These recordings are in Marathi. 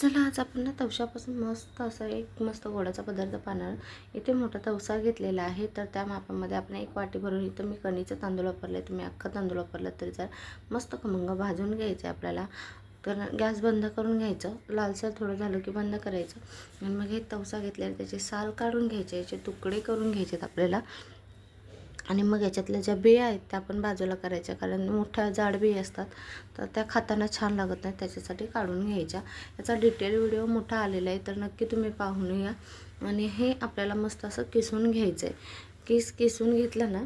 चला आज आपण ना तवशापासून मस्त असा एक मस्त गोडाचा पदार्थ पाहणार. इथे मोठा तवसा घेतलेला आहे, तर त्या मापामध्ये आपण एक वाटी भरून, इथं मी कणीचं तांदूळ वापरले, तुम्ही अख्खा तांदूळ वापरला तरी चालेल. मस्त खमंग भाजून घ्यायचं आहे आपल्याला. तर गॅस बंद करून घ्यायचं, लालसर थोडं झालं की बंद करायचं आणि मग हे तवसा घेतल्यावर त्याचे साल काढून घ्यायचे, याचे तुकडे करून घ्यायचेत आपल्याला. आणि मग याच्यातल्या ज्या बिया आहेत त्या आपण बाजूला करायच्या, कारण मोठ्या जाड बिया असतात तर त्या खाताना छान लागत नाही, त्याच्यासाठी काढून घ्यायच्या. याचा डिटेल व्हिडिओ मोठा आलेला आहे, तर नक्की तुम्ही पाहून या. आणि हे आपल्याला मस्त असं किसून घ्यायचं आहे. किसून घेतलं ना,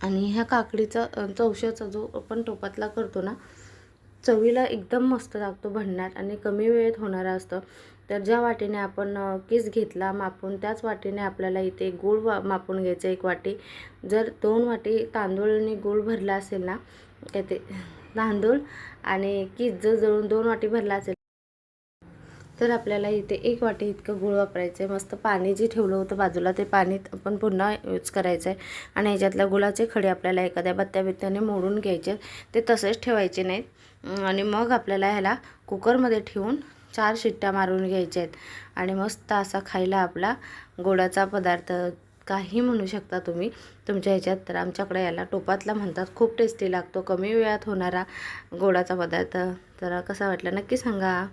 आणि ह्या काकडीचा चवशाचा जो आपण टोपातला करतो ना, चवीला एकदम मस्त लागतो भन्नाट आणि कमी वेळेत होणारा असतं. तर ज्या वाटीने आपण किस घेतला मापून, त्याच वाटीने आपल्याला इथे गूळ मापून घ्यायचं 1 वाटी. जर 2 वाटी तांदूळ आणि गूळ भरला असेल ना, ते तांदूळ आणि किस जर जळून 2 वाटी भरला असेल, तर आपल्याला इथे 1 वाटी इतकं गूळ वापरायचं आहे. मस्त पाणी जे ठेवलं होतं बाजूला, ते पाणी आपण पुन्हा यूज करायचं आहे. आणि ह्याच्यातल्या गुळाचे खडे आपल्याला एखाद्या बत्त्या-बित्त्याने मोडून घ्यायचे, ते तसेच ठेवायचे नाहीत. आणि मग आपल्याला ह्याला कुकरमध्ये ठेवून 4 शिट्ट्या मारून घ्यायच्या आहेत. आणि मस्त असा खायला आपला गोडाचा पदार्थ, काही म्हणू शकता तुम्ही तुमच्या ह्याच्यात. तर आमच्याकडे याला टोपातला म्हणतात. खूप टेस्टी लागतो, कमी वेळात होणारा गोडाचा पदार्थ. तर कसा वाटला नक्की सांगा.